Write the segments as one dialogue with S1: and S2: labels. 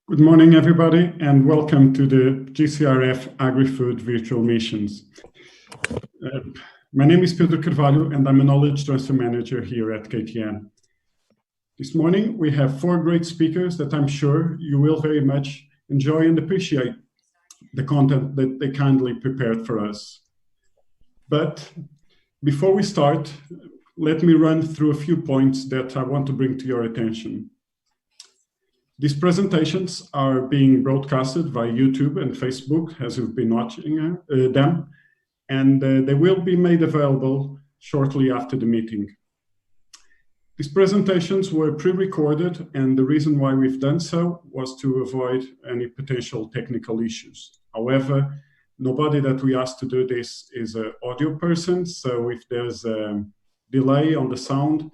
S1: Good morning, everybody, and welcome to the GCRF AgriFood virtual missions. My name is Pedro Carvalho, and I'm a Knowledge Transfer Manager here at KTN. This morning, we have 4 great speakers that I'm sure you will very much enjoy and appreciate the content that they kindly prepared for us. But before we start, let me run through a few points that I want to bring to your attention. These presentations are being broadcasted via YouTube and Facebook as you've been watching them, and they will be made available shortly after the meeting. These presentations were pre-recorded, and the reason why we've done so was to avoid any potential technical issues. However, nobody that we asked to do this is an audio person, so if there's a delay on the sound,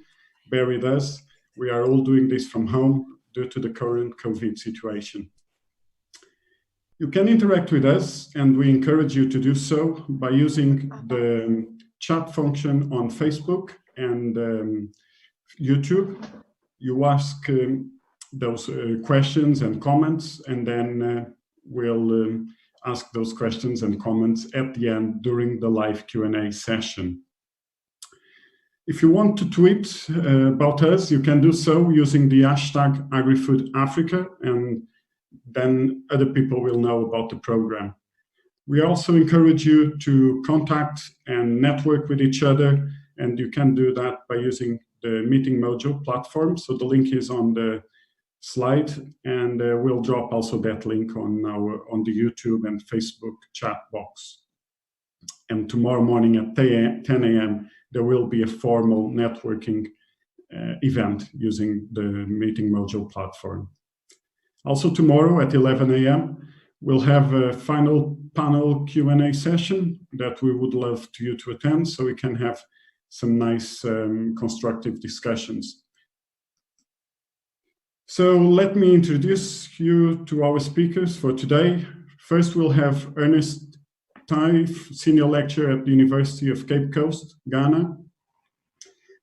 S1: bear with us. We are all doing this from home due to the current COVID situation. You can interact with us, and we encourage you to do so by using the chat function on Facebook and YouTube. You ask those questions and comments, and then we'll ask those questions and comments at the end during the live Q&A session. If you want to tweet about us, you can do so using the hashtag AgriFood Africa, and then other people will know about the program. We also encourage you to contact and network with each other, and you can do that by using the Meeting Mojo platform. So the link is on the slide, and we'll drop also that link on the YouTube and Facebook chat box. And tomorrow morning at 10 a.m., there will be a formal networking event using the Meeting Mojo platform. Also tomorrow at 11 a.m., we'll have a final panel Q&A session that we would love you to attend so we can have some nice constructive discussions. So let me introduce you to our speakers for today. First, we'll have Ernest Taif, Senior Lecturer at the University of Cape Coast, Ghana.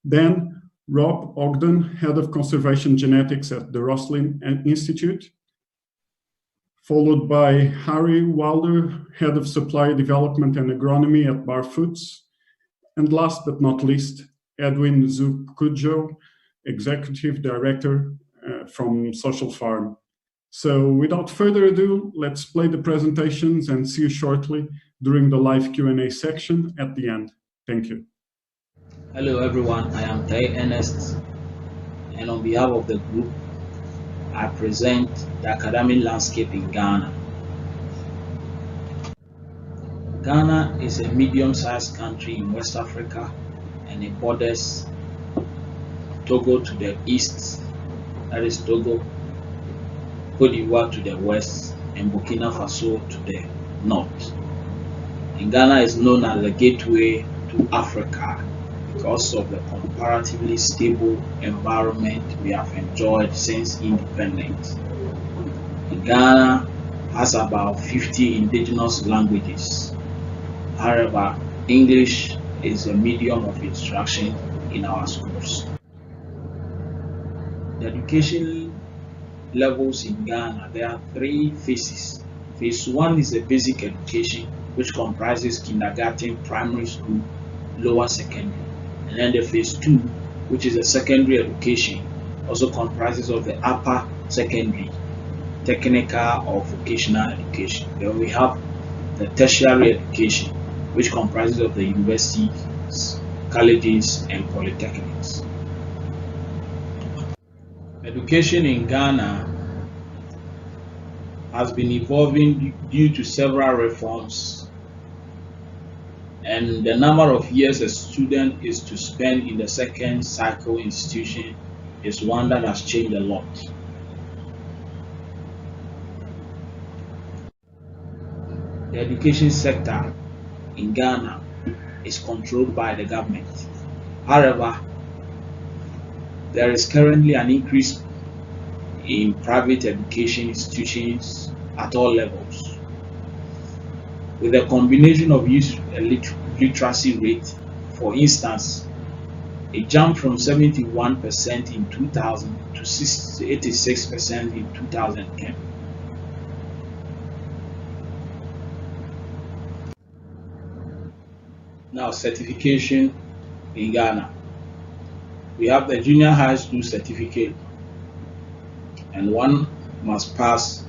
S1: Then Rob Ogden, Head of Conservation Genetics at the Roslin Institute. Followed by Harry Wilder, Head of Supplier Development and Agronomy at Bar Foods. And last but not least, Edwin Zukujo, Executive Director from SOCIALFARM. So without further ado, let's play the presentations and see you shortly during the live Q&A section at the end. Thank you.
S2: Hello everyone, I am Tai Ernest, and on behalf of the group, I present the academic landscape in Ghana. Ghana is a medium-sized country in West Africa, and it borders Togo to the east, that is Togo, Cote d'Ivoire to the west, and Burkina Faso to the north. And Ghana is known as the gateway to Africa because of the comparatively stable environment we have enjoyed since independence. And Ghana has about 50 indigenous languages. However, English is a medium of instruction in our schools. The education levels in Ghana, there are 3 phases. Phase 1 is a basic education, which comprises kindergarten, primary school, lower secondary. And then the phase 2, which is a secondary education, also comprises of the upper secondary, technical or vocational education. Then we have the tertiary education, which comprises of the universities, colleges, and polytechnics. Education in Ghana has been evolving due to several reforms, and the number of years a student is to spend in the second cycle institution is one that has changed a lot. The education sector in Ghana is controlled by the government. However, there is currently an increase in private education institutions at all levels. With a combination of youth literacy rate, for instance, it jumped from 71% in 2000 to 86% in 2010. Now, certification in Ghana. We have the junior high school certificate, and one must pass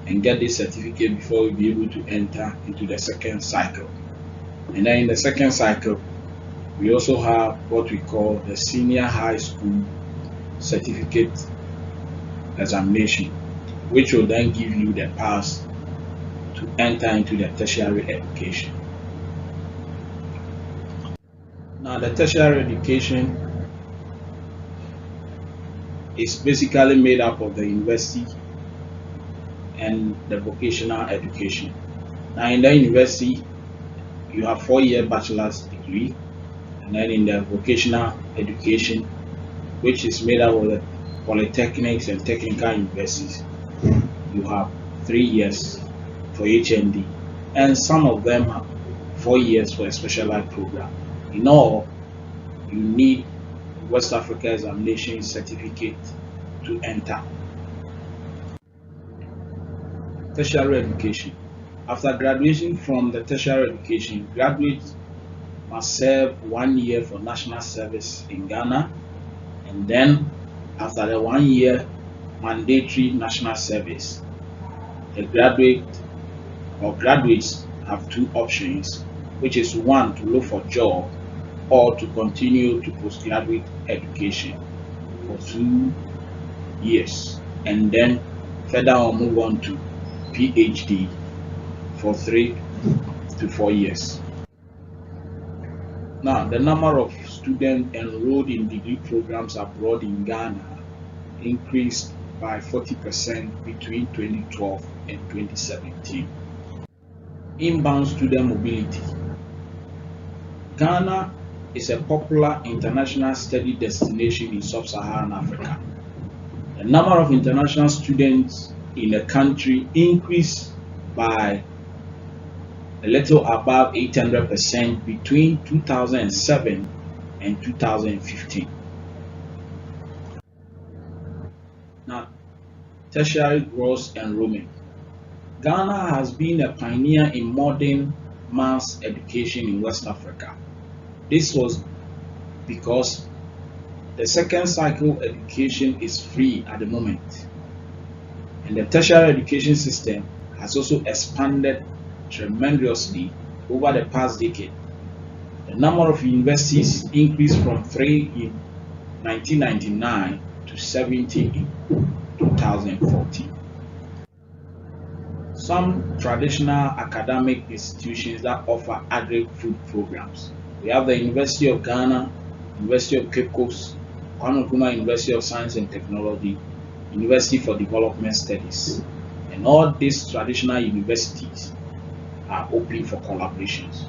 S2: and get this certificate before we be able to enter into the second cycle. And then in the second cycle, we also have what we call the senior high school certificate examination, which will then give you the pass to enter into the tertiary education. Now, the tertiary education is basically made up of the university and the vocational education. Now, in the university, you have 4-year bachelor's degree, and then in the vocational education, which is made up of the polytechnics and technical universities, you have 3 years for HND, and some of them have 4 years for a specialized program. In all, you need West Africa examination certificate to enter. Tertiary education. After graduation from the tertiary education, graduates must serve 1 year for national service in Ghana, and then after the 1 year mandatory national service, the graduates have 2 options, which is 1, to look for job, or to continue to postgraduate education for 2 years, and then further on move on to PhD for 3 to 4 years. Now, the number of students enrolled in degree programs abroad in Ghana increased by 40% between 2012 and 2017. Inbound student mobility. Ghana is a popular international study destination in sub-Saharan Africa. The number of international students in the country increased by a little above 800% between 2007 and 2015. Now, tertiary gross enrollment. Ghana has been a pioneer in modern mass education in West Africa. This was because the second cycle education is free at the moment, and the tertiary education system has also expanded tremendously over the past decade. The number of universities increased from 3 in 1999 to 70 in 2014. Some traditional academic institutions that offer agri-food programs. We have the University of Ghana, University of Cape Coast, Kwame Nkrumah University of Science and Technology, University for Development Studies, and all these traditional universities are open for collaborations.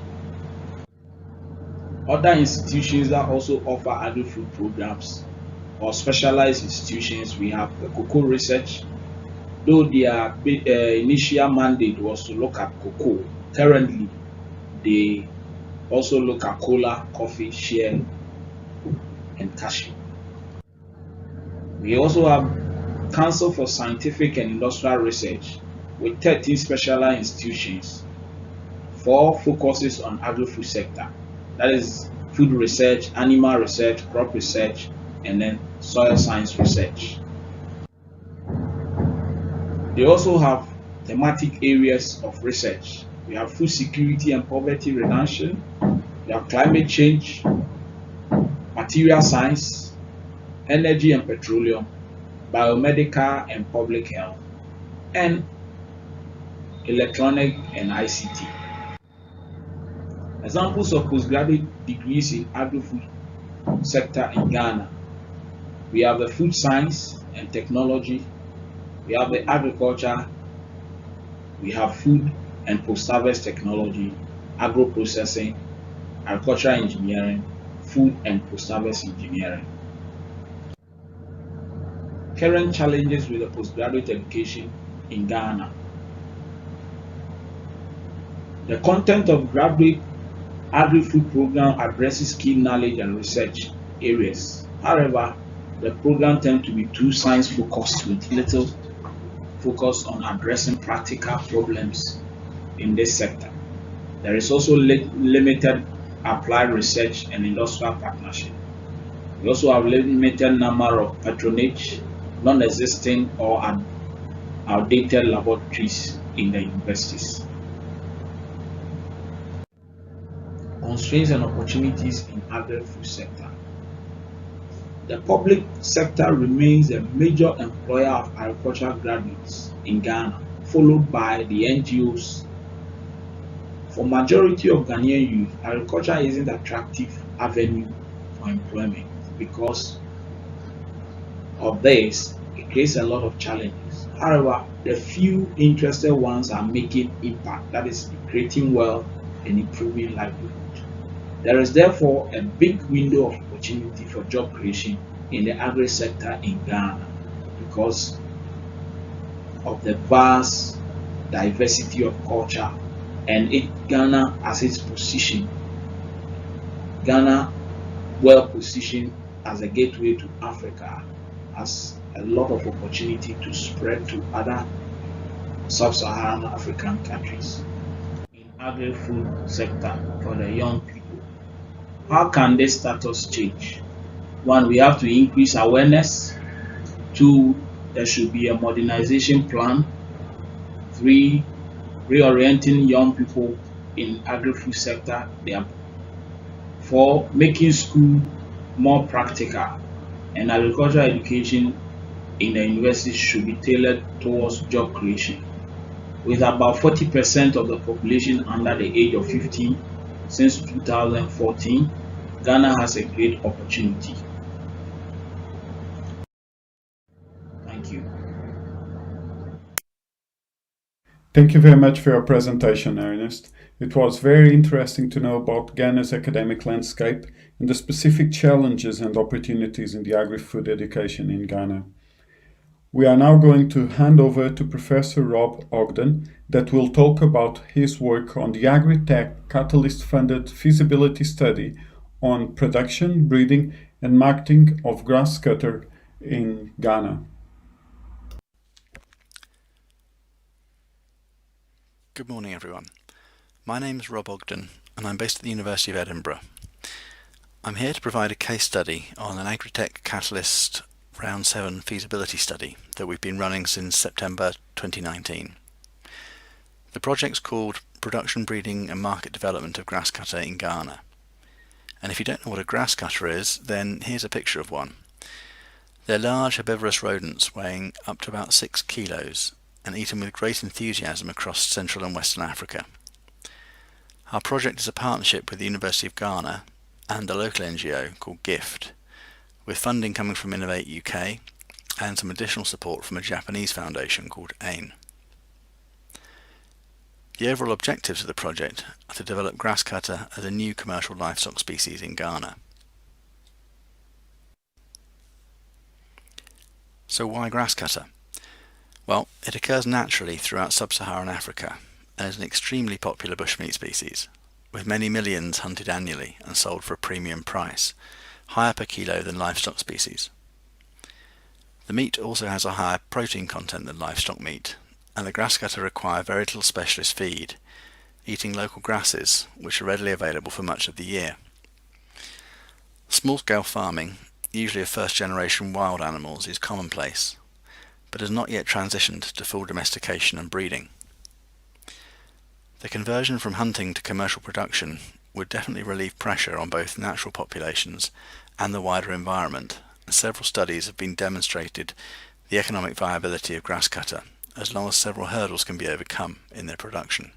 S2: Other institutions that also offer agri-food programs or specialized institutions, we have the cocoa research. Though their initial mandate was to look at cocoa, currently they also look at cola, coffee, shea, and cashew. We also have Council for Scientific and Industrial Research with 13 specialized institutions. 4 focuses on agri-food sector, that is food research, animal research, crop research, and then soil science research. They also have thematic areas of research. We have food security and poverty reduction, we have climate change, material science, energy and petroleum, biomedical and public health, and electronic and ICT. Examples of postgraduate degrees in agri-food sector in Ghana. We have the food science and technology, we have the agriculture, we have food and post-harvest technology, agro-processing, agricultural engineering, food and post-harvest engineering. Current challenges with the postgraduate education in Ghana. The content of graduate agri-food program addresses key knowledge and research areas. However, the program tends to be too science focused with little focus on addressing practical problems in this sector. There is also limited applied research and industrial partnership. We also have limited number of patronage, non-existing or outdated laboratories in the universities. Constraints and opportunities in agri-food sector. The public sector remains a major employer of agricultural graduates in Ghana, followed by the NGOs. For majority of Ghanaian youth, agriculture isn't an attractive avenue for employment. Because of this, it creates a lot of challenges. However, the few interested ones are making impact, that is, creating wealth and improving livelihood. There is therefore a big window of opportunity for job creation in the agri sector in Ghana because of the vast diversity of culture and Ghana as its position. Ghana, well positioned as a gateway to Africa, has a lot of opportunity to spread to other sub-Saharan African countries. In agri-food sector for the young people, how can this status change? One, we have to increase awareness. Two, there should be a modernization plan. Three, reorienting young people in agri-food sector. Four, making school more practical, and agricultural education in the universities should be tailored towards job creation. With about 40% of the population under the age of 15 since 2014, Ghana has a great opportunity. Thank you.
S1: Thank you very much for your presentation, Ernest. It was very interesting to know about Ghana's academic landscape and the specific challenges and opportunities in the agri-food education in Ghana. We are now going to hand over to Professor Rob Ogden that will talk about his work on the Agri-Tech Catalyst-funded feasibility study on production, breeding and marketing of grass cutter in Ghana.
S3: Good morning, everyone. My name is Rob Ogden and I'm based at the University of Edinburgh. I'm here to provide a case study on an Agri-Tech Catalyst Round 7 feasibility study that we've been running since September 2019. The project's called Production, Breeding and Market Development of Grass Cutter in Ghana. And if you don't know what a grass cutter is, then here's a picture of one. They're large herbivorous rodents weighing up to about 6 kilos and eaten with great enthusiasm across Central and Western Africa. Our project is a partnership with the University of Ghana and a local NGO called GIFT, with funding coming from Innovate UK and some additional support from a Japanese foundation called AIN. The overall objectives of the project are to develop grass cutter as a new commercial livestock species in Ghana. So why grass cutter? Well, it occurs naturally throughout sub-Saharan Africa and is an extremely popular bushmeat species, with many millions hunted annually and sold for a premium price, higher per kilo than livestock species. The meat also has a higher protein content than livestock meat, and the grass cutter require very little specialist feed, eating local grasses which are readily available for much of the year. Small-scale farming, usually of first-generation wild animals, is commonplace, but has not yet transitioned to full domestication and breeding. The conversion from hunting to commercial production would definitely relieve pressure on both natural populations and the wider environment, and several studies have been demonstrated the economic viability of grass cutter, as long as several hurdles can be overcome in their production.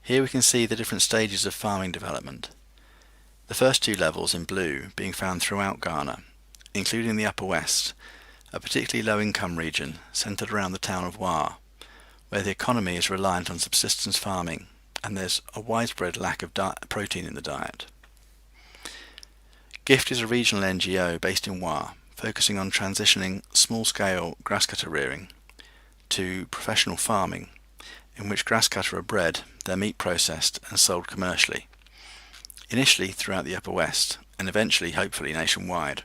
S3: Here we can see the different stages of farming development. The first two levels in blue being found throughout Ghana, including the Upper West, a particularly low-income region centred around the town of Wa, where the economy is reliant on subsistence farming and there's a widespread lack of protein in the diet. GIFT is a regional NGO based in Wa, focusing on transitioning small-scale grass cutter rearing to professional farming, in which grass cutter are bred, their meat processed and sold commercially, initially throughout the Upper West and eventually, hopefully, nationwide.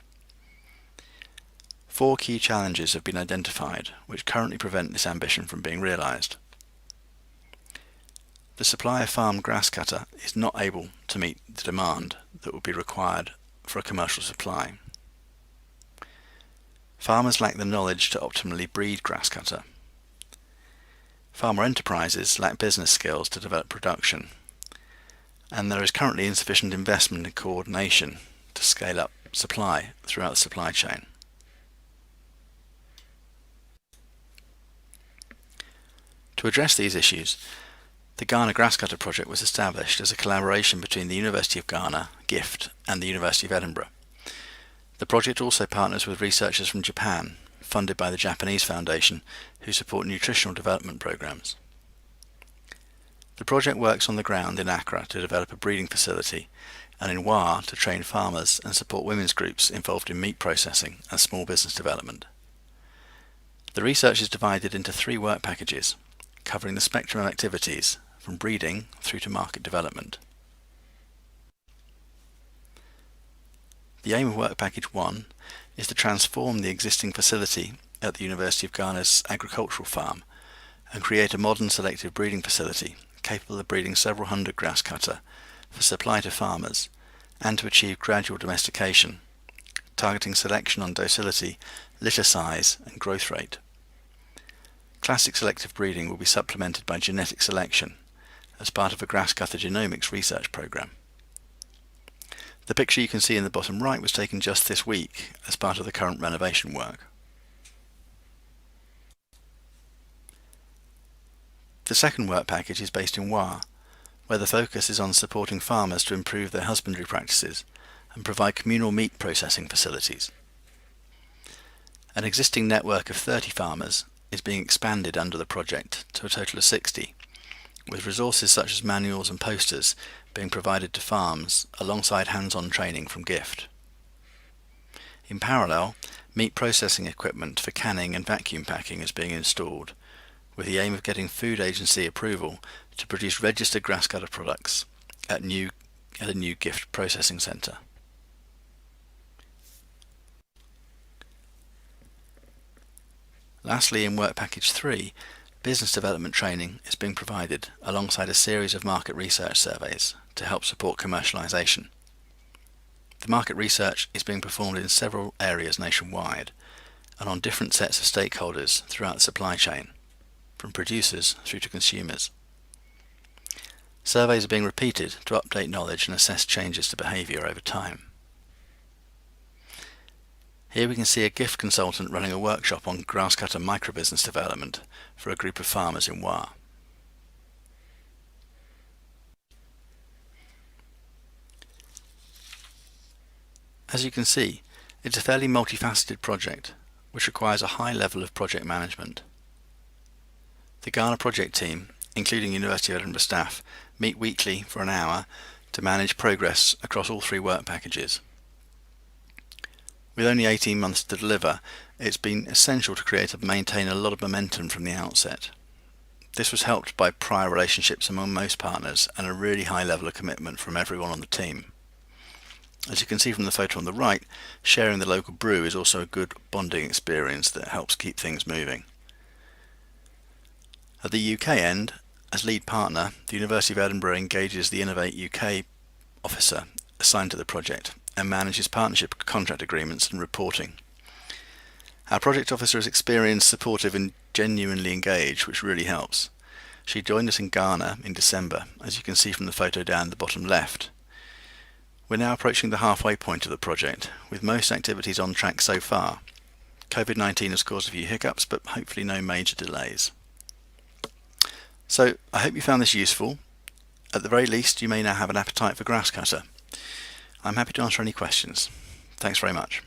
S3: 4 key challenges have been identified which currently prevent this ambition from being realised. the supply of farm grass cutter is not able to meet the demand that would be required for a commercial supply. Farmers lack the knowledge to optimally breed grass cutter. Farmer enterprises lack business skills to develop production, and there is currently insufficient investment and coordination to scale up supply throughout the supply chain. To address these issues, the Ghana Grasscutter Project was established as a collaboration between the University of Ghana, GIFT, and the University of Edinburgh. The project also partners with researchers from Japan, funded by the Japanese Foundation, who support nutritional development programs. The project works on the ground in Accra to develop a breeding facility, and in Wa to train farmers and support women's groups involved in meat processing and small business development. The research is divided into 3 work packages, covering the spectrum of activities from breeding through to market development. The aim of Work Package 1 is to transform the existing facility at the University of Ghana's agricultural farm and create a modern selective breeding facility capable of breeding several hundred grass cutter for supply to farmers and to achieve gradual domestication, targeting selection on docility, litter size and growth rate. Classic selective breeding will be supplemented by genetic selection as part of a grass cutter genomics research program. The picture you can see in the bottom right was taken just this week as part of the current renovation work. The second work package is based in Wa, where the focus is on supporting farmers to improve their husbandry practices and provide communal meat processing facilities. An existing network of 30 farmers is being expanded under the project to a total of 60, with resources such as manuals and posters being provided to farms alongside hands-on training from GIFT. In parallel, meat processing equipment for canning and vacuum packing is being installed, with the aim of getting Food Agency approval to produce registered grass cutter products at a new GIFT processing centre. Lastly, in Work Package 3, business development training is being provided alongside a series of market research surveys to help support commercialisation. The market research is being performed in several areas nationwide and on different sets of stakeholders throughout the supply chain, from producers through to consumers. Surveys are being repeated to update knowledge and assess changes to behaviour over time. Here we can see a GIFT consultant running a workshop on grass cutter microbusiness development for a group of farmers in Wa. As you can see, it's a fairly multifaceted project, which requires a high level of project management. The Ghana project team, including University of Edinburgh staff, meet weekly for an hour to manage progress across all 3 work packages. With only 18 months to deliver, it's been essential to create and maintain a lot of momentum from the outset. This was helped by prior relationships among most partners and a really high level of commitment from everyone on the team. As you can see from the photo on the right, sharing the local brew is also a good bonding experience that helps keep things moving. At the UK end, as lead partner, the University of Edinburgh engages the Innovate UK officer assigned to the project and manages partnership contract agreements and reporting. Our project officer is experienced, supportive and genuinely engaged, which really helps. She joined us in Ghana in December, as you can see from the photo down the bottom left. We're now approaching the halfway point of the project, with most activities on track so far. COVID-19 has caused a few hiccups, but hopefully no major delays. So I hope you found this useful. At the very least, you may now have an appetite for grass cutter. I'm happy to answer any questions. Thanks very much.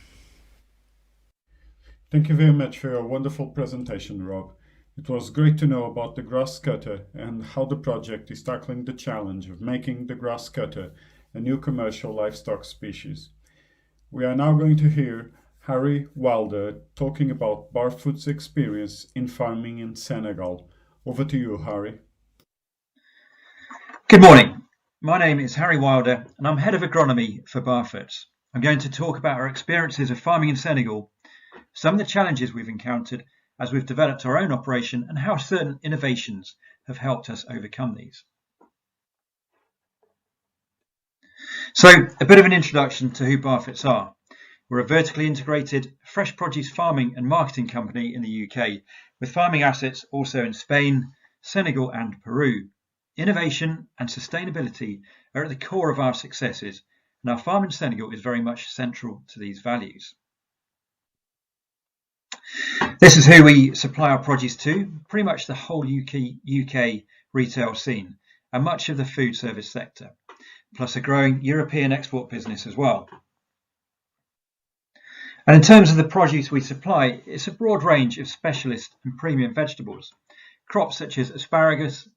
S1: Thank you very much for your wonderful presentation, Rob. It was great to know about the grass cutter and how the project is tackling the challenge of making the grass cutter a new commercial livestock species. We are now going to hear Harry Wilder talking about Barfoot's experience in farming in Senegal. Over to you, Harry.
S4: Good morning. My name is Harry Wilder and I'm Head of Agronomy for Barfoot. I'm going to talk about our experiences of farming in Senegal, some of the challenges we've encountered as we've developed our own operation and how certain innovations have helped us overcome these. So, a bit of an introduction to who Barfoot's are. We're a vertically integrated fresh produce farming and marketing company in the UK, with farming assets also in Spain, Senegal and Peru. Innovation and sustainability are at the core of our successes, and our farm in Senegal is very much central to these values. This is who we supply our produce to, pretty much the whole UK retail scene and much of the food service sector, plus a growing European export business as well. And in terms of the produce we supply, it's a broad range of specialist and premium vegetables, crops such as asparagus,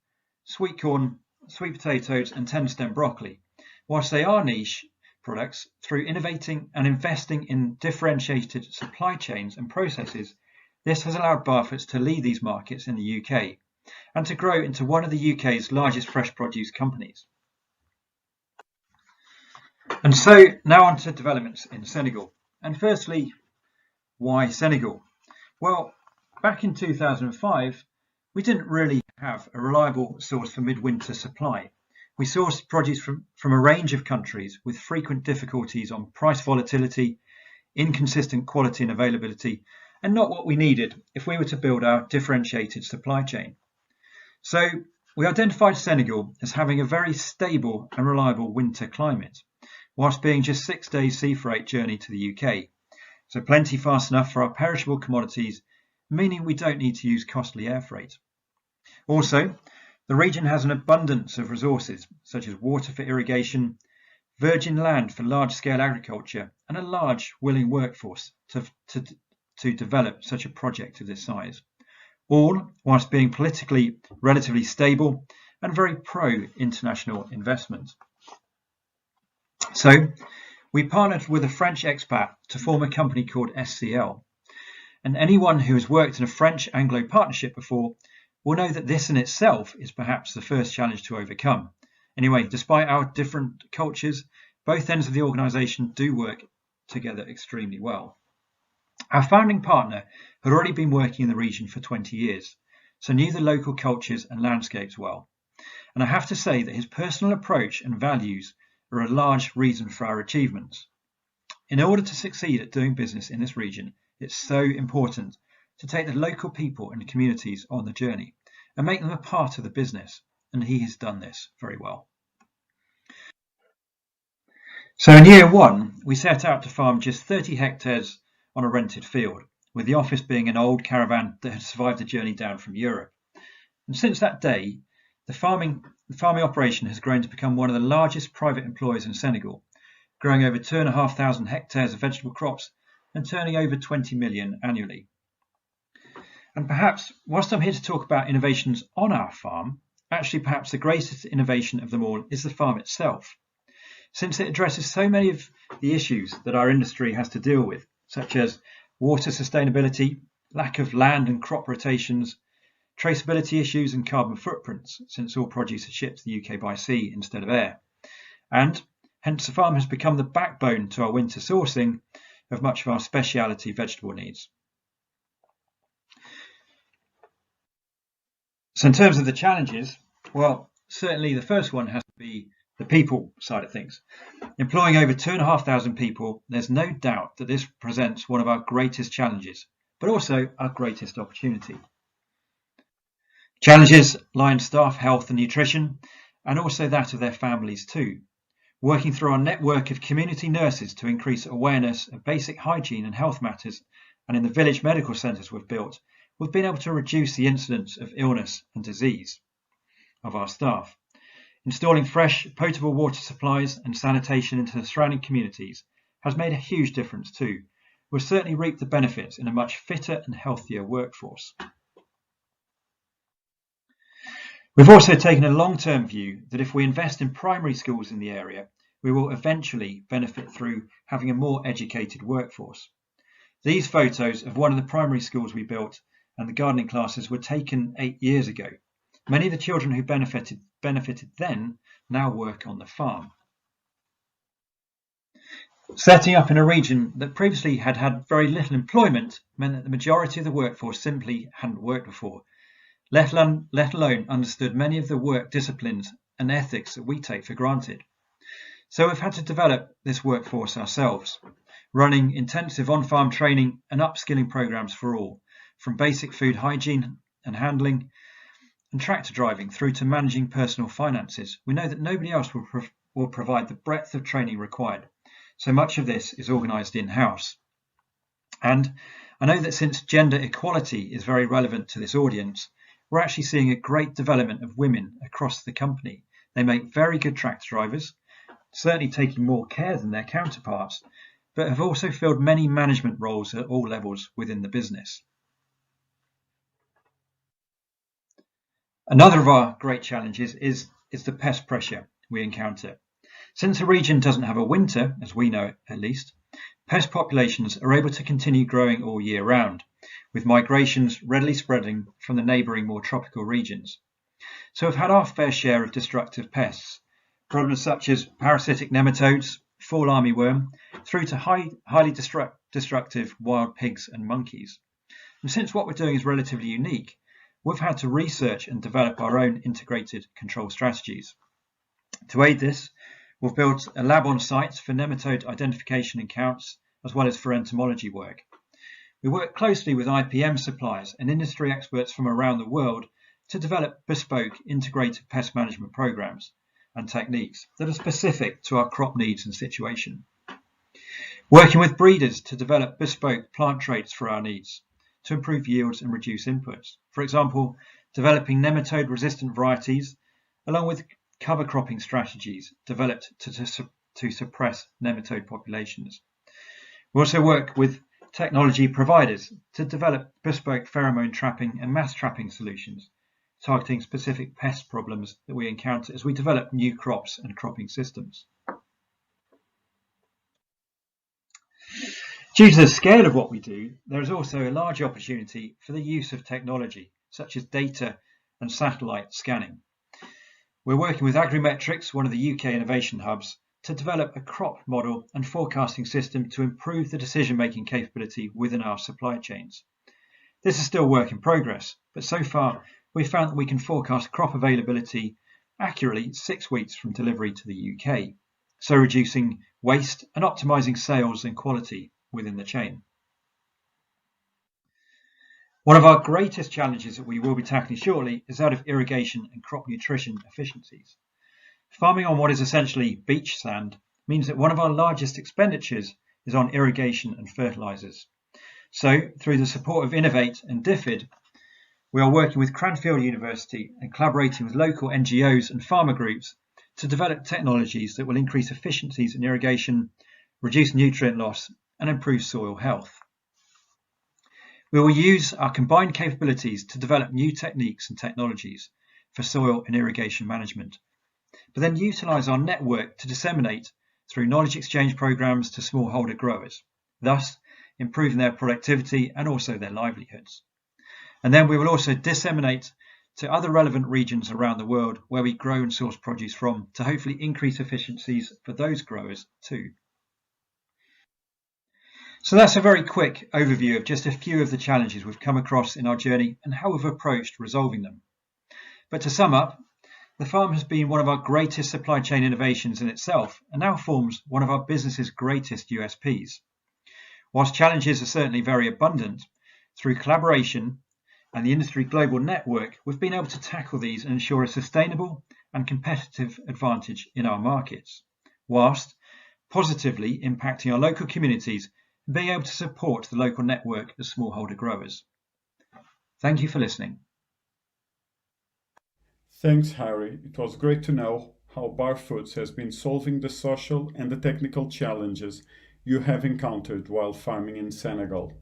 S4: sweet corn, sweet potatoes and tender stem broccoli. Whilst they are niche products, through innovating and investing in differentiated supply chains and processes, this has allowed Barfoot's to lead these markets in the UK and to grow into one of the UK's largest fresh produce companies. And so now on to developments in Senegal. And firstly, why Senegal? Well, back in 2005, we didn't really have a reliable source for midwinter supply. We sourced produce from a range of countries with frequent difficulties on price volatility, inconsistent quality and availability, and not what we needed if we were to build our differentiated supply chain. So we identified Senegal as having a very stable and reliable winter climate, whilst being just 6 days sea freight journey to the UK. So plenty fast enough for our perishable commodities, meaning we don't need to use costly air freight. Also, the region has an abundance of resources, such as water for irrigation, virgin land for large-scale agriculture, and a large, willing workforce to develop such a project of this size, all whilst being politically relatively stable and very pro-international investment. So, we partnered with a French expat to form a company called SCL, and anyone who has worked in a French-Anglo partnership before will know that this in itself is perhaps the first challenge to overcome. Anyway, despite our different cultures, both ends of the organisation do work together extremely well. Our founding partner had already been working in the region for 20 years, so knew the local cultures and landscapes well. And I have to say that his personal approach and values are a large reason for our achievements. In order to succeed at doing business in this region, it's so important to take the local people and communities on the journey and make them a part of the business, and he has done this very well. So in year one, we set out to farm just 30 hectares on a rented field, with the office being an old caravan that had survived the journey down from Europe. And since that day, the farming operation has grown to become one of the largest private employers in Senegal, growing over 2,500 hectares of vegetable crops and turning over 20 million annually. And perhaps, whilst I'm here to talk about innovations on our farm, actually perhaps the greatest innovation of them all is the farm itself, since it addresses so many of the issues that our industry has to deal with, such as water sustainability, lack of land and crop rotations, traceability issues and carbon footprints, since all produce is shipped to the UK by sea instead of air. And hence the farm has become the backbone to our winter sourcing of much of our speciality vegetable needs. So in terms of the challenges, well, certainly the first one has to be the people side of things. Employing over 2,500 people, there's no doubt that this presents one of our greatest challenges, but also our greatest opportunity. Challenges lie in staff health and nutrition, and also that of their families too. Working through our network of community nurses to increase awareness of basic hygiene and health matters, and in the village medical centres we've built, we've been able to reduce the incidence of illness and disease of our staff. Installing fresh, potable water supplies and sanitation into the surrounding communities has made a huge difference too. We'll certainly reap the benefits in a much fitter and healthier workforce. We've also taken a long-term view that if we invest in primary schools in the area, we will eventually benefit through having a more educated workforce. These photos of one of the primary schools we built and the gardening classes were taken 8 years ago. Many of the children who benefited then now work on the farm. Setting up in a region that previously had had very little employment meant that the majority of the workforce simply hadn't worked before, let alone understood many of the work disciplines and ethics that we take for granted. So we've had to develop this workforce ourselves, running intensive on-farm training and upskilling programs for all, from basic food hygiene and handling and tractor driving through to managing personal finances. We know that nobody else will provide the breadth of training required, so much of this is organised in-house. And I know that since gender equality is very relevant to this audience, we're actually seeing a great development of women across the company. They make very good tractor drivers, certainly taking more care than their counterparts, but have also filled many management roles at all levels within the business. Another of our great challenges is the pest pressure we encounter. Since a region doesn't have a winter, as we know it at least, pest populations are able to continue growing all year round, with migrations readily spreading from the neighbouring more tropical regions. So we've had our fair share of destructive pests, problems such as parasitic nematodes, fall armyworm, through to highly destructive wild pigs and monkeys. And since what we're doing is relatively unique, we've had to research and develop our own integrated control strategies. To aid this, we've built a lab on site for nematode identification and counts, as well as for entomology work. We work closely with IPM suppliers and industry experts from around the world to develop bespoke integrated pest management programs and techniques that are specific to our crop needs and situation. Working with breeders to develop bespoke plant traits for our needs to improve yields and reduce inputs. For example, developing nematode-resistant varieties along with cover cropping strategies developed to suppress nematode populations. We also work with technology providers to develop bespoke pheromone trapping and mass trapping solutions, targeting specific pest problems that we encounter as we develop new crops and cropping systems. Due to the scale of what we do, there is also a large opportunity for the use of technology, such as data and satellite scanning. We're working with Agrimetrics, one of the UK innovation hubs, to develop a crop model and forecasting system to improve the decision-making capability within our supply chains. This is still work in progress, but so far we've found that we can forecast crop availability accurately 6 weeks from delivery to the UK, so reducing waste and optimising sales and quality within the chain. One of our greatest challenges that we will be tackling shortly is that of irrigation and crop nutrition efficiencies. Farming on what is essentially beach sand means that one of our largest expenditures is on irrigation and fertilisers. So, through the support of Innovate and DFID, we are working with Cranfield University and collaborating with local NGOs and farmer groups to develop technologies that will increase efficiencies in irrigation, reduce nutrient loss, and improve soil health. We will use our combined capabilities to develop new techniques and technologies for soil and irrigation management, but then utilise our network to disseminate through knowledge exchange programs to smallholder growers, thus improving their productivity and also their livelihoods. And then we will also disseminate to other relevant regions around the world where we grow and source produce from to hopefully increase efficiencies for those growers too. So that's a very quick overview of just a few of the challenges we've come across in our journey and how we've approached resolving them. But to sum up, the farm has been one of our greatest supply chain innovations in itself and now forms one of our business's greatest USPs. Whilst challenges are certainly very abundant, through collaboration and the industry global network, we've been able to tackle these and ensure a sustainable and competitive advantage in our markets, whilst positively impacting our local communities and being able to support the local network of smallholder growers. Thank you for listening.
S1: Thanks, Harry. It was great to know how Bar Foods has been solving the social and the technical challenges you have encountered while farming in Senegal.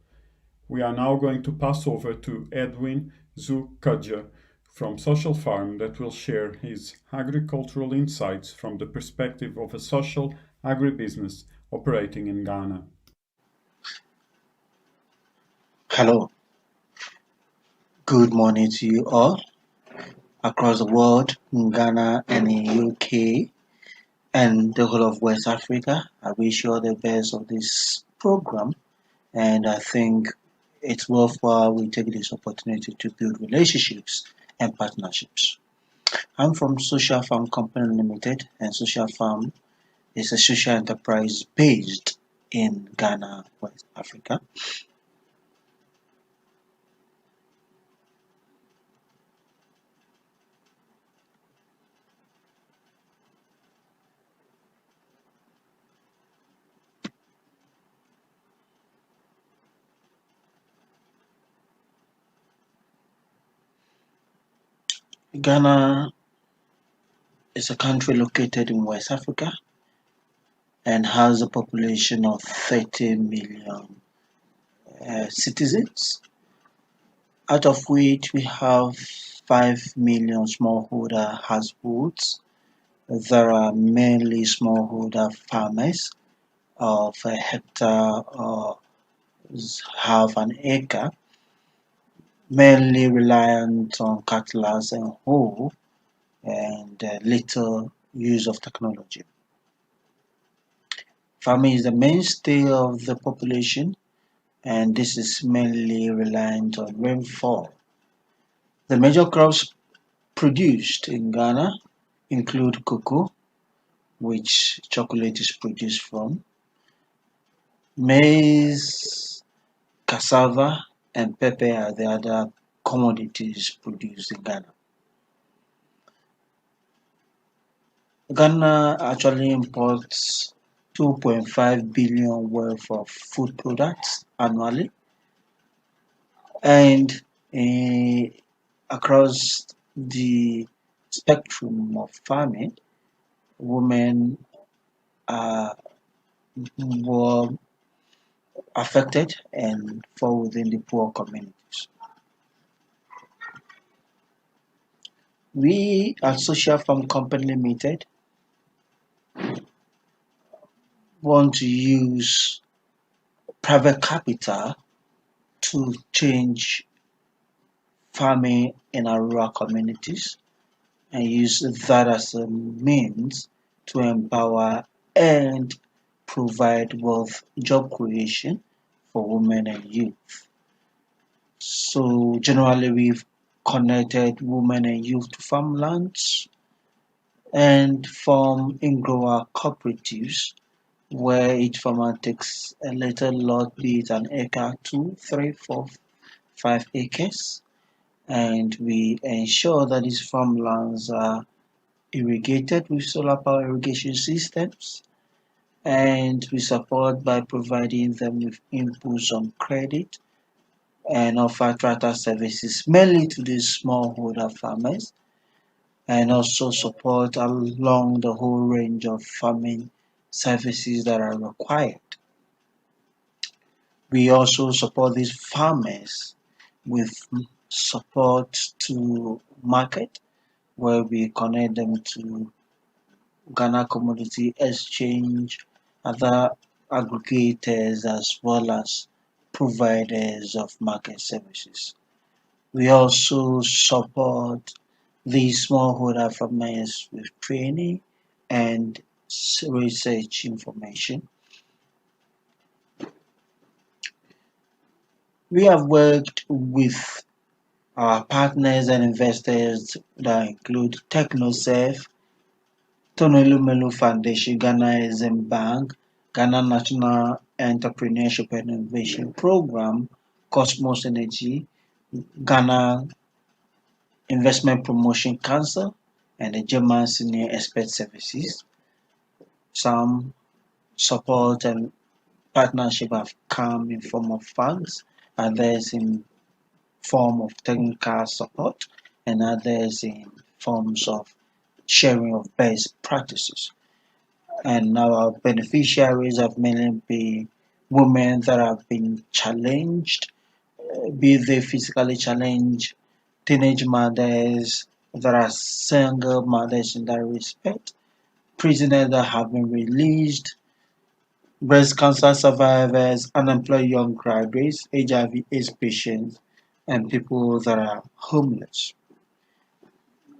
S1: We are now going to pass over to Edwin Zukadja from SOCIALFARM that will share his agricultural insights from the perspective of a social agribusiness operating in Ghana.
S5: Hello. Good morning to you all across the world, in Ghana and in UK and the whole of West Africa. I wish you all the best of this program, and I think it's worthwhile we take this opportunity to build relationships and partnerships. I'm from SOCIALFARM Company Limited, and SOCIALFARM is a social enterprise based in Ghana, West Africa. Ghana is a country located in West Africa and has a population of 30 million citizens, out of which we have 5 million smallholder households. There are mainly smallholder farmers of a hectare or half an acre, mainly reliant on cutlass and hoe and little use of technology. Farming is the mainstay of the population, and this is mainly reliant on rainfall. The major crops produced in Ghana include cocoa, which chocolate is produced from, maize, cassava, and pepper are the other commodities produced in Ghana. Ghana actually imports 2.5 billion worth of food products annually, and across the spectrum of farming, women are more affected and fall within the poor communities. We at SOCIALFARM Company Limited want to use private capital to change farming in our rural communities and use that as a means to empower and provide wealth job creation for women and youth. So generally we've connected women and youth to farmlands and form in-grower cooperatives where each farmer takes a little lot, be it an acre, 2, 3, 4, 5 acres, and we ensure that these farmlands are irrigated with solar power irrigation systems, and we support by providing them with inputs on credit and offer tractor services mainly to these smallholder farmers, and also support along the whole range of farming services that are required. We also support these farmers with support to market, where we connect them to Ghana Commodity Exchange, other aggregators, as well as providers of market services. We also support these smallholder farmers with training and research information. We have worked with our partners and investors that include TechnoServe, Tonelu Foundation, Ghana Exim Bank, Ghana National Entrepreneurship and Innovation Programme, Cosmos Energy, Ghana Investment Promotion Council, and the German Senior Expert Services. Some support and partnership have come in form of funds, others in form of technical support, and others in forms of sharing of best practices. And our beneficiaries have mainly been women that have been challenged, be they physically challenged, teenage mothers that are single mothers in that respect, prisoners that have been released, breast cancer survivors, unemployed young graduates, HIV/AIDS patients, and people that are homeless.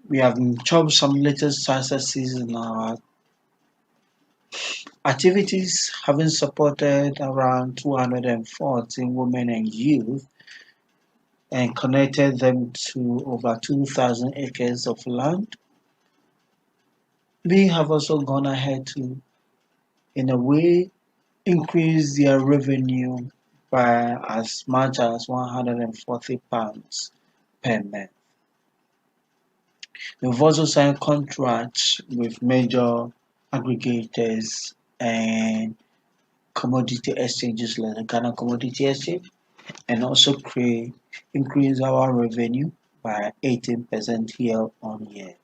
S5: We have enjoyed some latest successes in our activities, having supported around 214 women and youth and connected them to over 2,000 acres of land. We have also gone ahead to in a way increase their revenue by as much as £140 per month. We've also signed contracts with major aggregators and commodity exchanges like the Ghana Commodity Exchange, and also increase our revenue by 18% year on year.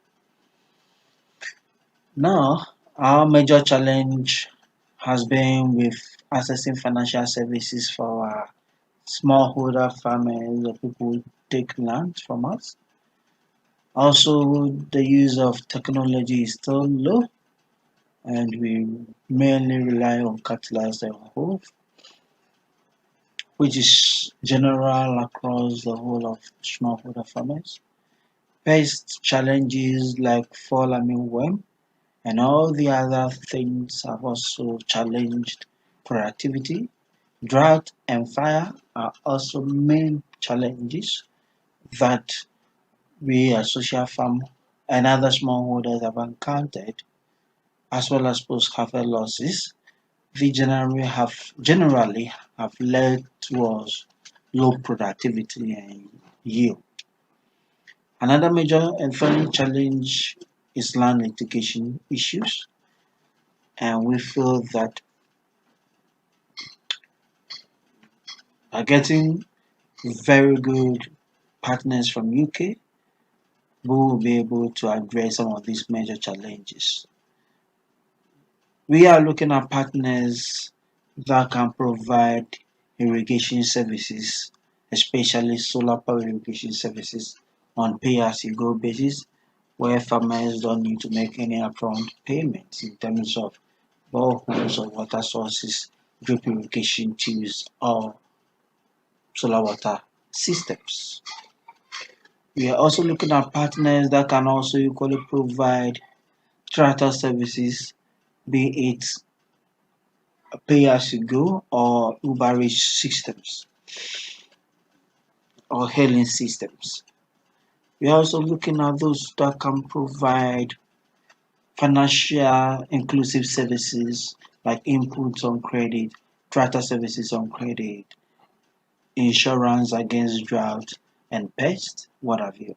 S5: Now, our major challenge has been with accessing financial services for our smallholder farmers, the people who take land from us. Also, the use of technology is still low, and we mainly rely on fertilizer and which is general across the whole of smallholder farmers. Pest challenges like fall armyworm and all the other things have also challenged productivity. Drought and fire are also main challenges that we as SOCIALFARM and other smallholders have encountered, as well as post-harvest losses. They generally have led towards low productivity and yield. Another major and thorny challenge is land litigation issues, and we feel that by getting very good partners from UK, we will be able to address some of these major challenges. We are looking at partners that can provide irrigation services, especially solar power irrigation services on pay-as-you-go basis, where farmers don't need to make any upfront payments in terms of boreholes or water sources, drip irrigation tubes, or solar water systems. We are also looking at partners that can also equally provide tractor services, be it pay-as-you-go or Uberage systems or hailing systems. We are also looking at those that can provide financial inclusive services like inputs on credit, tractor services on credit, insurance against drought and pest, what have you.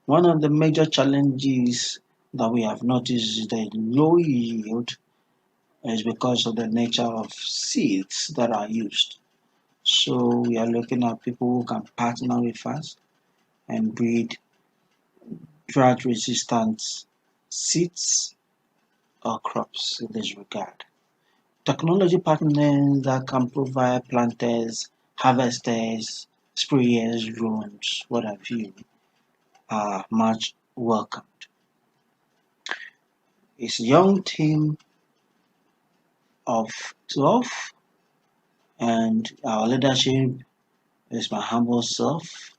S5: One of the major challenges that we have noticed is the low yield is because of the nature of seeds that are used. So we are looking at people who can partner with us and breed drought resistant seeds or crops in this regard. Technology partners that can provide planters, harvesters, sprayers, drones, what have you, are much welcomed. It's a young team of 12, and our leadership is my humble self,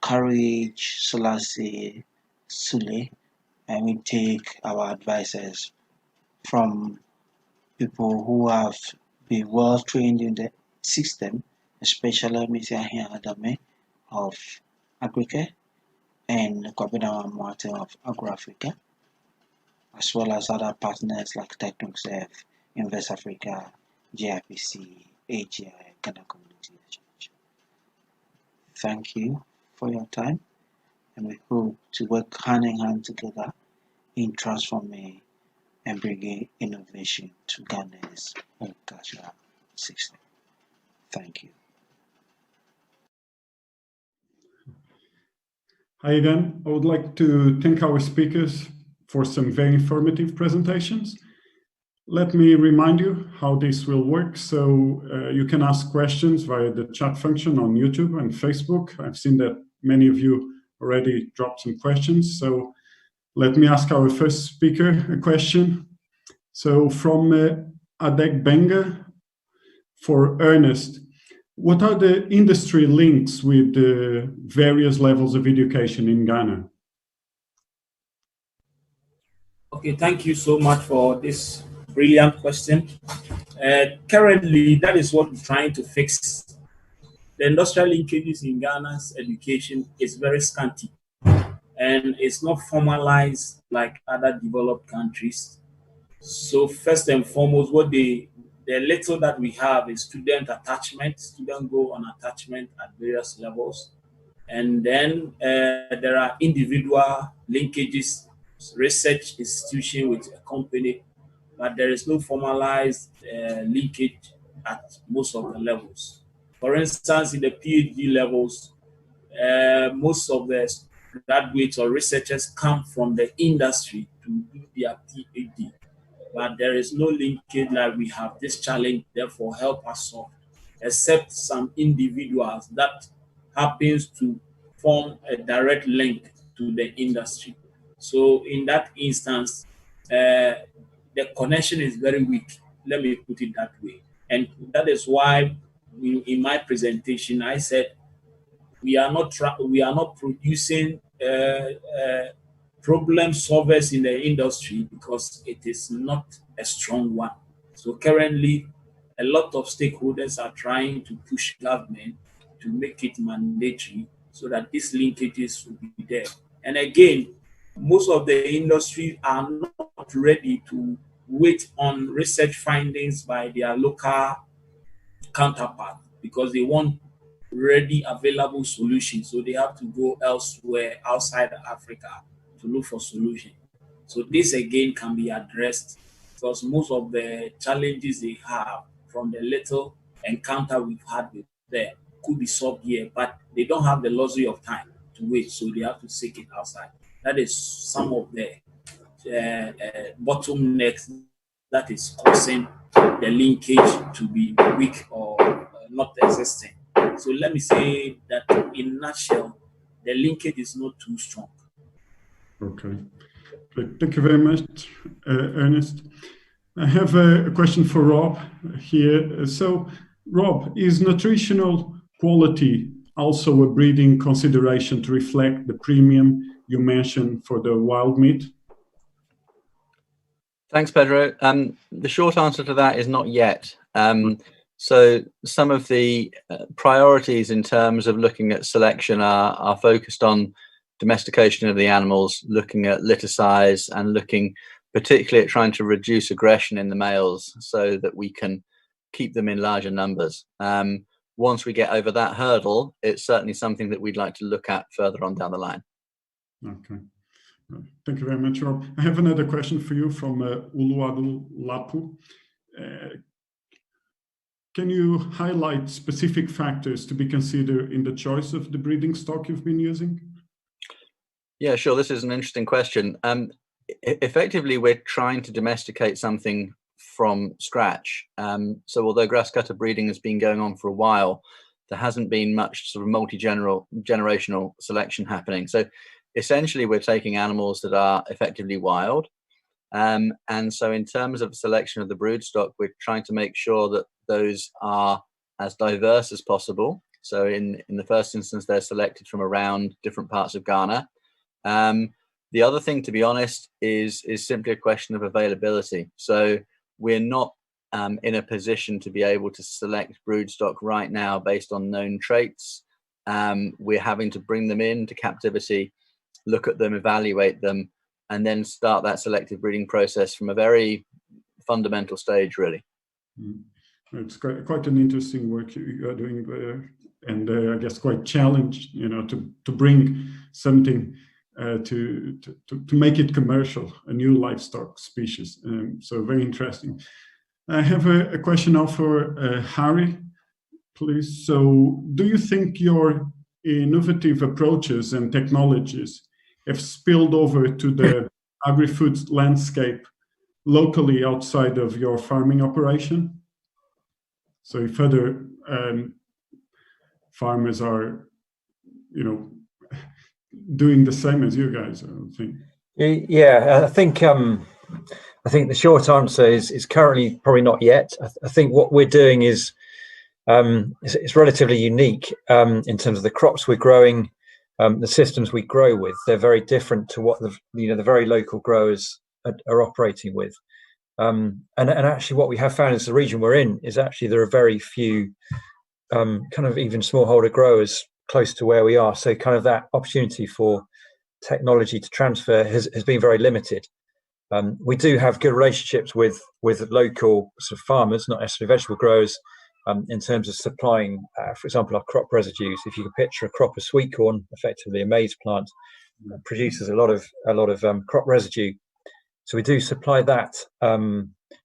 S5: Courage Selassie Sule, and we take our advices from people who have been well trained in the system, especially Mr. Adame of Agricare and Kwabena Martin of AgriFood, as well as other partners like TechnoXF, Invest Africa, GIPC, AGI, Ghana Community Exchange. Thank you for your time, and we hope to work hand in hand together in transforming and bringing innovation to Ghana's agricultural system. Thank you.
S1: Hi again. I would like to thank our speakers for some very informative presentations. Let me remind you how this will work. So you can ask questions via the chat function on YouTube and Facebook. I've seen that many of you already dropped some questions. So let me ask our first speaker a question. So from Adek Benga for Ernest, what are the industry links with the various levels of education in Ghana?
S2: Okay, thank you so much for this brilliant question. Currently, that is what we're trying to fix. The industrial linkages in Ghana's education is very scanty, and it's not formalized like other developed countries. So first and foremost, the little that we have is student attachment. Students go on attachment at various levels. And then there are individual linkages, research institution with a company, but there is no formalized linkage at most of the levels. For instance, in the PhD levels, most of the graduates or researchers come from the industry to do their PhD, but there is no linkage like we have this challenge, therefore help us solve, except some individuals that happens to form a direct link to the industry. So in that instance, the connection is very weak. Let me put it that way. And that is why in my presentation, I said we are not producing problem solvers in the industry because it is not a strong one. So currently, a lot of stakeholders are trying to push government to make it mandatory so that these linkages will be there. And again, most of the industry are not ready to wait on research findings by their local counterpart because they want ready available solutions. So they have to go elsewhere outside Africa to look for solutions. So this again can be addressed because most of the challenges they have from the little encounter we've had with them could be solved here, but they don't have the luxury of time to wait, so they have to seek it outside. That is some of the bottlenecks that is causing the linkage to be weak or not existing. So let me say that in a nutshell, the linkage is not too strong.
S1: Okay. Thank you very much, Ernest. I have a question for Rob here. So, Rob, is nutritional quality also a breeding consideration to reflect the premium you mentioned for the wild meat?
S3: Thanks, Pedro. The short answer to that is not yet. So some of the priorities in terms of looking at selection are focused on domestication of the animals, looking at litter size, and looking particularly at trying to reduce aggression in the males so that we can keep them in larger numbers. Once we get over that hurdle, it's certainly something that we'd like to look at further on down the line.
S1: Okay. Thank you very much, Rob. I have another question for you from Uluwadu Lapu. Can you highlight specific factors to be considered in the choice of the breeding stock you've been using?
S3: Yeah, sure. This is an interesting question. Effectively, we're trying to domesticate something from scratch. So although grass cutter breeding has been going on for a while, there hasn't been much sort of multi-generational selection happening. So essentially, we're taking animals that are effectively wild. And so in terms of selection of the brood stock, we're trying to make sure that those are as diverse as possible. So in the first instance, they're selected from around different parts of Ghana. The other thing, to be honest, is simply a question of availability. So we're not in a position to be able to select brood stock right now based on known traits. We're having to bring them into captivity, look at them, evaluate them, and then start that selective breeding process from a very fundamental stage, really.
S1: It's quite an interesting work you are doing there, and I guess quite challenged, to bring something to make it commercial, a new livestock species. So very interesting. I have a question now for Harry, please. So, do you think your innovative approaches and technologies have spilled over to the agri-food landscape locally outside of your farming operation? So if other farmers are, doing the same as you guys, I think.
S4: Yeah, I think the short answer is currently probably not yet. I think what we're doing is it's relatively unique in terms of the crops we're growing. The systems we grow with, they're very different to what the very local growers are operating with. And actually what we have found is the region we're in is actually there are very few kind of even smallholder growers close to where we are. So kind of that opportunity for technology to transfer has been very limited. We do have good relationships with local sort of farmers, not necessarily vegetable growers, in terms of supplying, for example, our crop residues. If you can picture a crop of sweet corn, effectively a maize plant, produces a lot of crop residue. So we do supply that.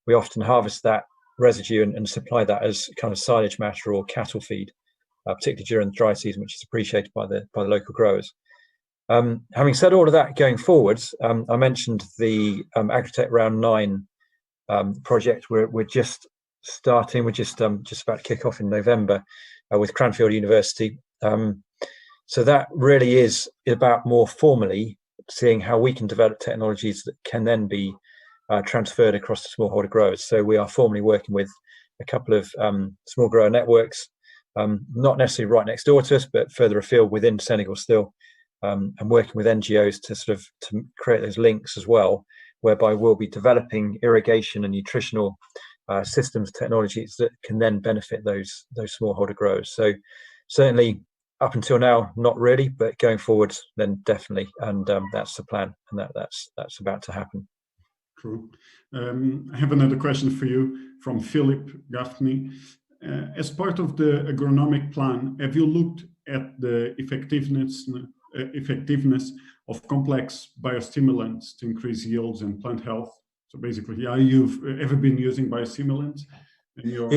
S4: We often harvest that residue and supply that as kind of silage matter or cattle feed, particularly during the dry season, which is appreciated by the local growers. Having said all of that, going forwards, I mentioned the Agritech Round 9 project. We're just starting. We're just about to kick off in November with Cranfield University. So that really is about more formally seeing how we can develop technologies that can then be transferred across to smallholder growers. So we are formally working with a couple of small grower networks, not necessarily right next door to us, but further afield within Senegal still, and working with NGOs to create those links as well, whereby we'll be developing irrigation and nutritional systems technologies that can then benefit those smallholder growers. So certainly up until now, not really, but going forward, then definitely, and that's the plan, and that's about to happen.
S1: Cool. I have another question for you from Philip Gaffney. As part of the agronomic plan, have you looked at the effectiveness of complex biostimulants to increase yields and plant health? So basically, you've ever been using biostimulants in your...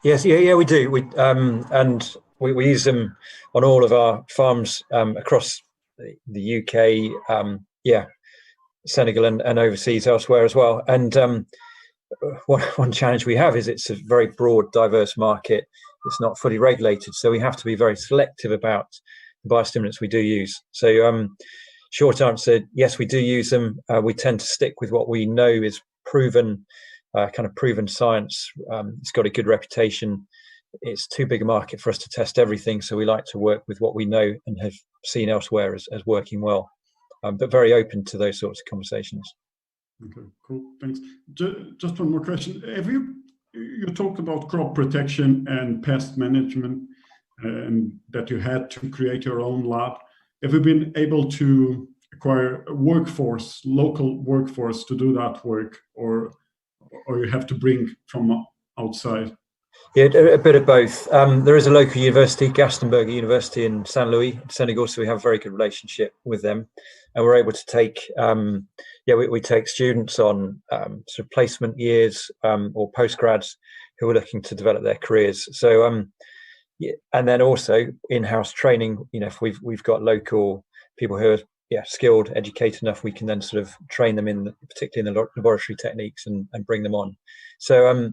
S4: Yes, we do. We use them on all of our farms across the UK, Senegal and overseas elsewhere as well. And one challenge we have is it's a very broad, diverse market. It's not fully regulated, so we have to be very selective about the biostimulants we do use. So short answer, yes, we do use them. We tend to stick with what we know is proven science. It's got a good reputation. It's too big a market for us to test everything, so we like to work with what we know and have seen elsewhere as working well, but very open to those sorts of conversations.
S1: Okay, cool, thanks. Just one more question. You talked about crop protection and pest management, and that you had to create your own lab. Have you been able to acquire a local workforce to do that work, or you have to bring from outside?
S4: Yeah, a bit of both. There is a local university, Gastonberg University in Saint Louis, Senegal, so we have a very good relationship with them, and we're able to take, we take students on sort of placement years or postgrads who are looking to develop their careers. So, and then also in-house training. If we've got local people who are skilled, educated enough, we can then sort of train them particularly in the laboratory techniques and bring them on. So.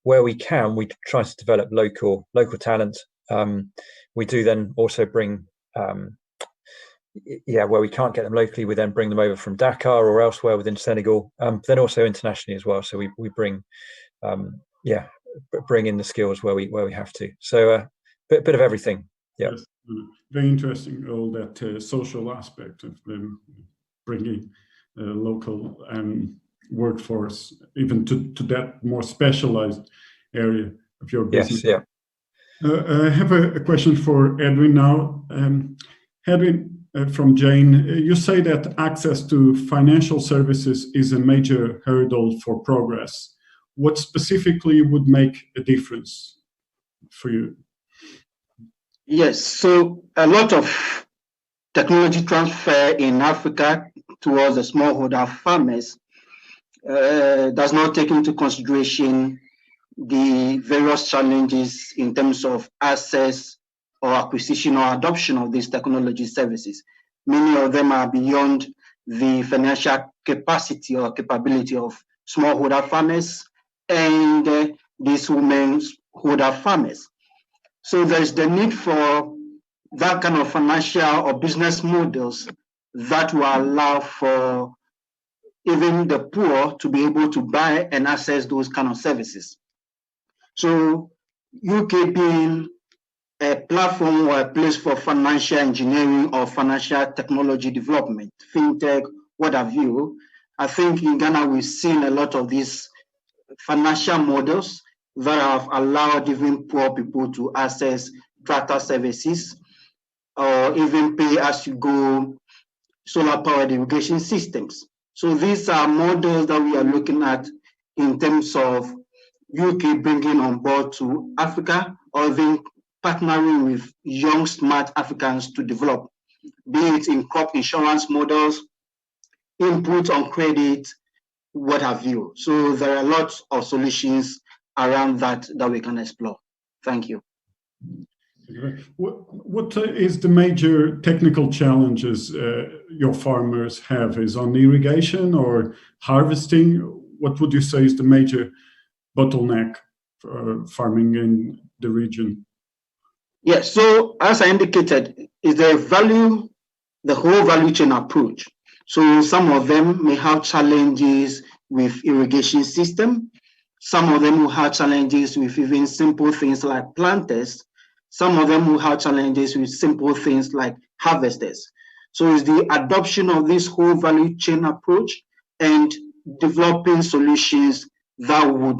S4: Where we can, we try to develop local talent. We do then also bring, where we can't get them locally, we then bring them over from Dakar or elsewhere within Senegal. Then also internationally as well. So we bring, bring in the skills where we have to. So a bit of everything. Yeah.
S1: Yes, very interesting. All that social aspect of them bringing local workforce even to that more specialized area of your business.
S4: Yes, yeah.
S1: I have a question for Edwin now. Edwin, from Jane, you say that access to financial services is a major hurdle for progress. What specifically would make a difference for you?
S5: Yes, so a lot of technology transfer in Africa towards the smallholder farmers does not take into consideration the various challenges in terms of access or acquisition or adoption of these technology services. Many of them are beyond the financial capacity or capability of smallholder farmers and these womenholder farmers. So there's the need for that kind of financial or business models that will allow for even the poor to be able to buy and access those kind of services. So UK being a platform or a place for financial engineering or financial technology development, fintech, what have you, I think in Ghana we've seen a lot of these financial models that have allowed even poor people to access tractor services or even pay as you go solar powered irrigation systems. So these are models that we are looking at in terms of UK bringing on board to Africa, or even partnering with young, smart Africans to develop, be it in crop insurance models, input on credit, what have you. So there are lots of solutions around that we can explore. Thank you.
S1: What is the major technical challenges your farmers have? Is on irrigation or harvesting? What would you say is the major bottleneck for farming in the region?
S5: Yes, so as I indicated, is the whole value chain approach. So some of them may have challenges with irrigation system. Some of them will have challenges with even simple things like planters. Some of them will have challenges with simple things like harvesters. So it's the adoption of this whole value chain approach and developing solutions that would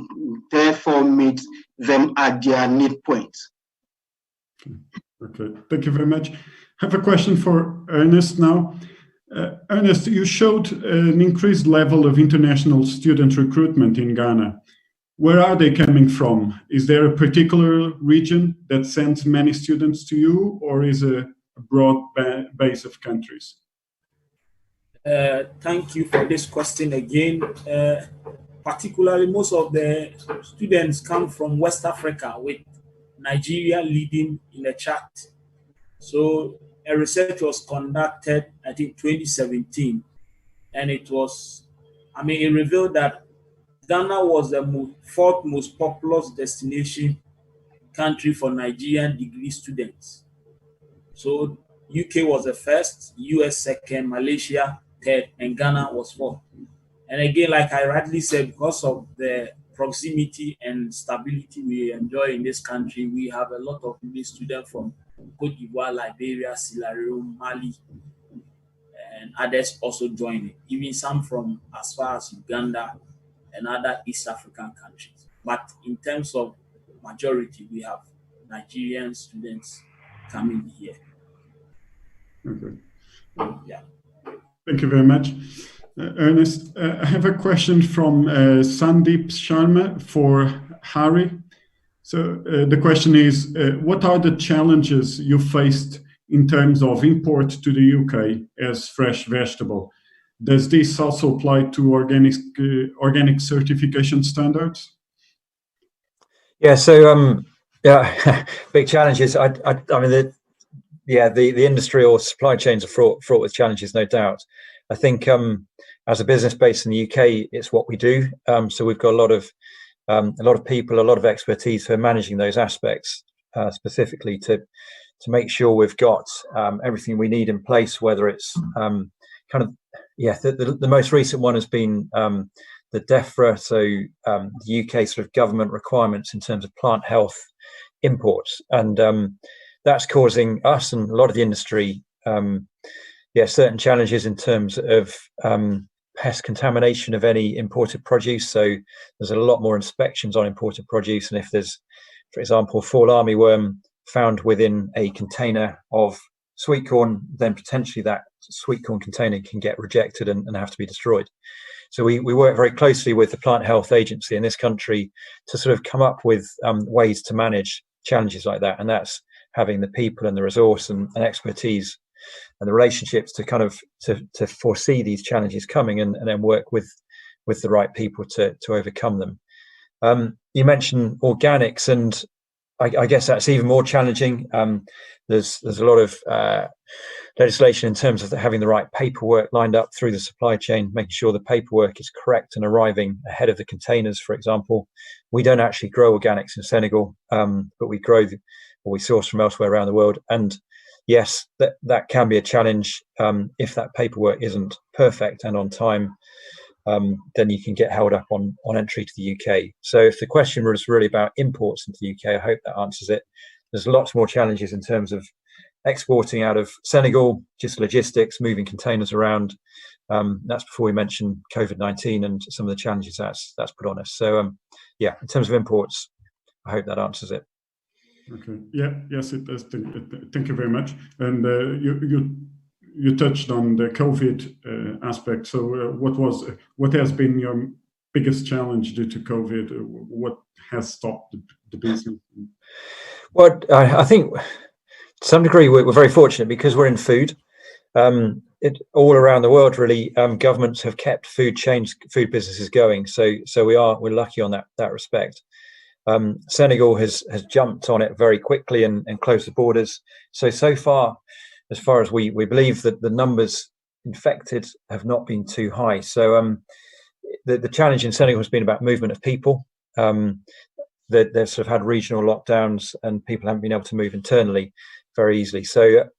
S5: therefore meet them at their need point.
S1: Okay, thank you very much. I have a question for Ernest now. Ernest, you showed an increased level of international student recruitment in Ghana. Where are they coming from? Is there a particular region that sends many students to you, or is it a broad base of countries?
S6: Thank you for this question again. Particularly, most of the students come from West Africa, with Nigeria leading in the chart. So a research was conducted, I think, 2017, and it revealed that Ghana was the fourth most populous destination country for Nigerian degree students. So UK was the first, US second, Malaysia third, and Ghana was fourth. And again, like I rightly said, because of the proximity and stability we enjoy in this country, we have a lot of students from Cote d'Ivoire, Liberia, Sierra Leone, Mali, and others also joining, even some from as far as Uganda and other East African countries. But in terms of majority, we have Nigerian students coming here.
S1: Okay.
S6: Yeah.
S1: Thank you very much. Ernest, I have a question from Sandeep Sharma for Harry. So the question is, what are the challenges you faced in terms of import to the UK as fresh vegetable? Does this also apply to organic certification standards?
S4: Yeah, so big challenges. I mean, the industry or supply chains are fraught with challenges, no doubt. I think as a business based in the UK, it's what we do. So we've got a lot of people, a lot of expertise for managing those aspects, specifically to make sure we've got everything we need in place. Whether it's the most recent one has been the DEFRA, so the UK sort of government requirements in terms of plant health imports, and that's causing us and a lot of the industry certain challenges in terms of pest contamination of any imported produce. So there's a lot more inspections on imported produce, and if there's, for example, fall armyworm found within a container of sweet corn, then potentially that sweet corn container can get rejected and have to be destroyed. So we work very closely with the Plant Health Agency in this country to sort of come up with ways to manage challenges like that, and that's having the people and the resource and expertise and the relationships to kind of to foresee these challenges coming and then work with the right people to overcome them. You mentioned organics, and I guess that's even more challenging. There's a lot of legislation in terms of having the right paperwork lined up through the supply chain, making sure the paperwork is correct and arriving ahead of the containers. For example, we don't actually grow organics in Senegal, but we grow or we source from elsewhere around the world. And yes, that can be a challenge if that paperwork isn't perfect and on time. Then you can get held up on entry to the UK. So if the question was really about imports into the UK, I hope that answers it. There's lots more challenges in terms of exporting out of Senegal, just logistics, moving containers around. That's before we mention COVID-19 and some of the challenges that's put on us. So in terms of imports, I hope that answers it.
S1: Okay. Yeah. Yes, it does. Thank you very much. And you touched on the COVID aspect. So what has been your biggest challenge due to COVID? What has stopped the business?
S4: Well, I think to some degree we're very fortunate because we're in food. All around the world, really, governments have kept food businesses going. So we're lucky on that respect. Senegal has jumped on it very quickly and closed the borders. So far, as far as we believe, that the numbers infected have not been too high. So the challenge in Senegal has been about movement of people. They've sort of had regional lockdowns and people haven't been able to move internally very easily. So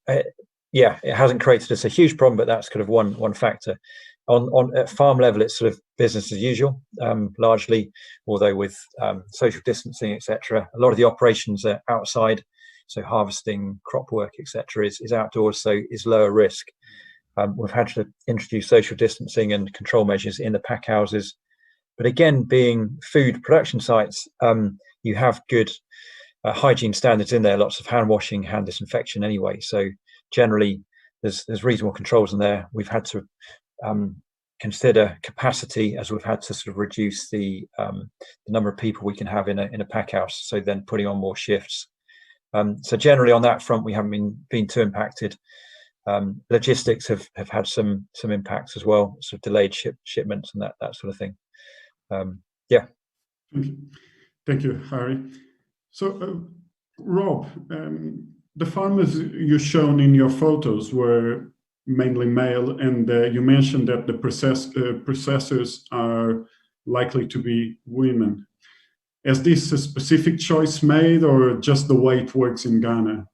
S4: yeah, it hasn't created us a huge problem, but that's kind of one factor. At farm level, it's sort of business as usual, largely, although with social distancing, etc. A lot of the operations are outside, so harvesting, crop work, etc. is outdoors, so is lower risk. We've had to introduce social distancing and control measures in the pack houses, but again, being food production sites, you have good hygiene standards in there, lots of hand washing, hand disinfection anyway. So generally, there's reasonable controls in there. We've had to consider capacity as we've had to sort of reduce the number of people we can have in a pack house. So then putting on more shifts. So generally on that front, we haven't been too impacted. Logistics have had some impacts as well, sort of delayed shipments and that sort of thing. Yeah.
S1: Thank you, Harry. So, Rob, the farmers you shown in your photos were mainly male, and you mentioned that the processors are likely to be women. Is this a specific choice made, or just the way it works in Ghana?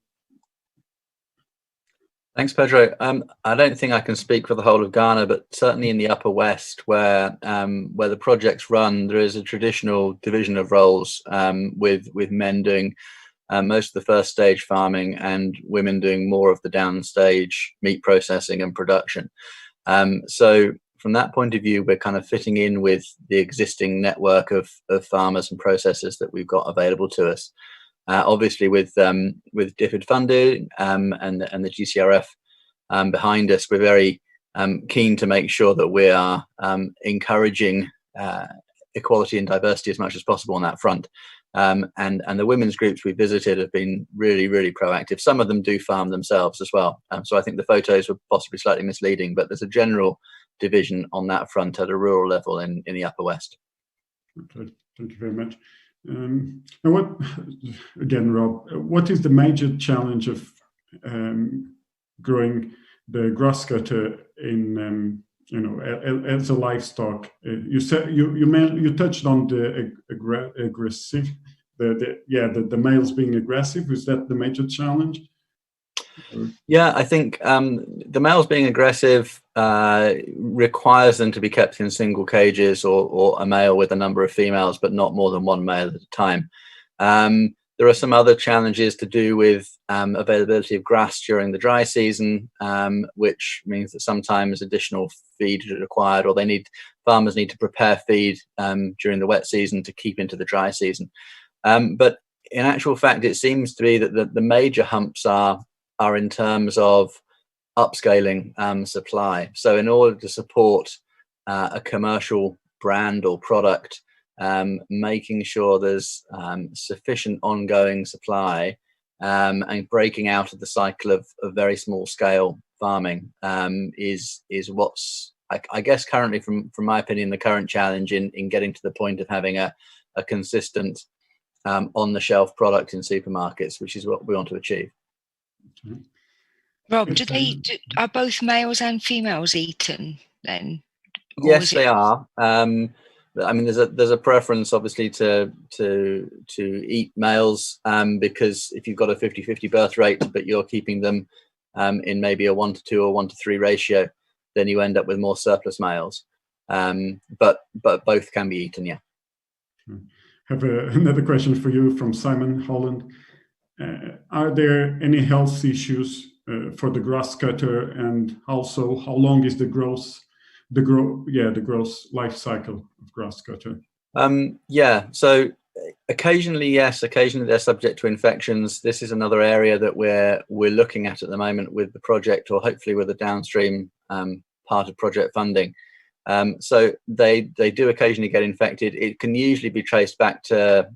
S3: Thanks, Pedro. I don't think I can speak for the whole of Ghana, but certainly in the Upper West, where the projects run, there is a traditional division of roles, with men doing most of the first stage farming and women doing more of the downstage meat processing and production. So from that point of view, we're kind of fitting in with the existing network of farmers and processors that we've got available to us. Obviously, with DFID funding and the GCRF behind us, we're very keen to make sure that we are encouraging equality and diversity as much as possible on that front. And the women's groups we visited have been really, really proactive. Some of them do farm themselves as well. So I think the photos were possibly slightly misleading, but there's a general division on that front at a rural level in the Upper West.
S1: Okay, thank you very much. And Rob, what is the major challenge of growing the grass cutter in as a livestock? You said you touched on the aggressive, the males being aggressive. Is that the major challenge?
S3: Yeah, I think the males being aggressive requires them to be kept in single cages or a male with a number of females, but not more than one male at a time. There are some other challenges to do with availability of grass during the dry season, which means that sometimes additional feed is required, or farmers need to prepare feed during the wet season to keep into the dry season. But in actual fact, it seems to be that the major humps are in terms of upscaling supply. So in order to support a commercial brand or product, making sure there's sufficient ongoing supply and breaking out of the cycle of very small scale farming is what's, I guess, currently, from my opinion, the current challenge in getting to the point of having a consistent on the shelf product in supermarkets, which is what we want to achieve.
S7: Rob, are both males and females eaten then?
S3: Yes, they are. I mean, there's a preference, obviously, to eat males because if you've got a 50-50 birth rate, but you're keeping them in maybe a 1-to-2 or 1-to-3 ratio, then you end up with more surplus males. But both can be eaten, yeah.
S1: I have another question for you from Simon Holland. Are there any health issues for the grass cutter, and also how long is the growth life cycle of grass cutter?
S3: So Occasionally, yes. Occasionally, they're subject to infections. This is another area that we're looking at the moment with the project, or hopefully with the downstream part of project funding. So they do occasionally get infected. It can usually be traced back to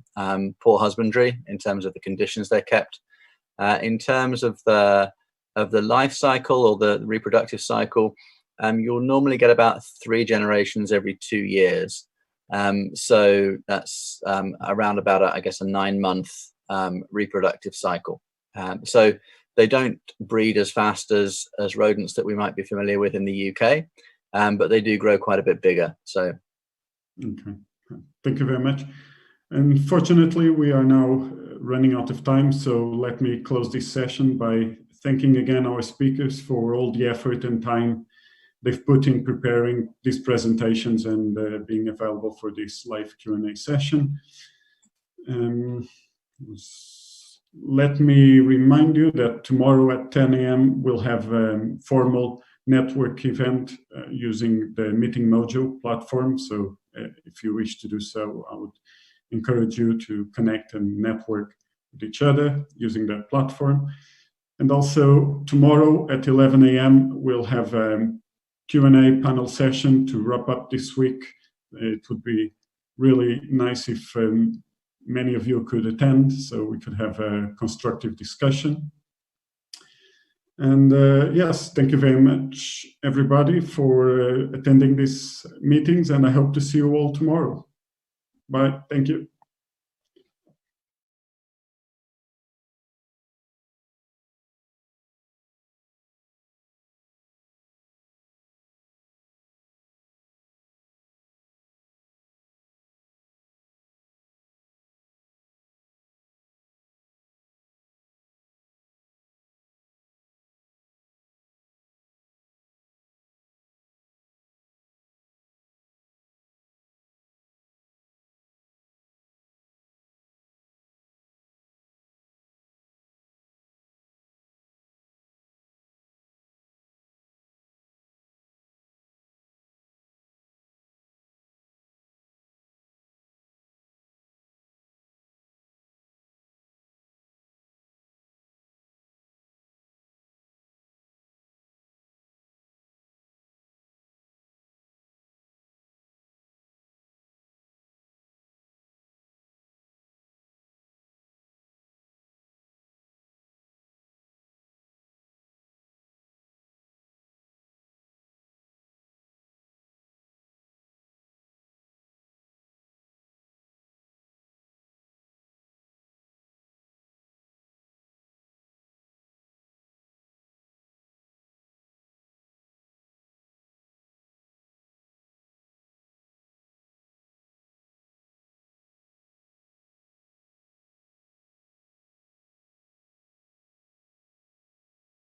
S3: poor husbandry in terms of the conditions they're kept. In terms of the life cycle or the reproductive cycle, you'll normally get about 3 generations every 2 years. So that's around about, I guess, a 9-month reproductive cycle. So they don't breed as fast as rodents that we might be familiar with in the UK, but they do grow quite a bit bigger. So,
S1: okay, thank you very much. Unfortunately, we are now running out of time, so let me close this session by thanking again our speakers for all the effort and time they've put in preparing these presentations and being available for this live Q&A session. Let me remind you that tomorrow at 10 a.m. we'll have a formal network event using the Meeting Mojo platform. So if you wish to do so, I would encourage you to connect and network with each other using that platform. And also tomorrow at 11 a.m. we'll have a Q&A panel session to wrap up this week. It would be really nice if many of you could attend, so we could have a constructive discussion. And yes, thank you very much, everybody, for attending these meetings, and I hope to see you all tomorrow. Bye. Thank you.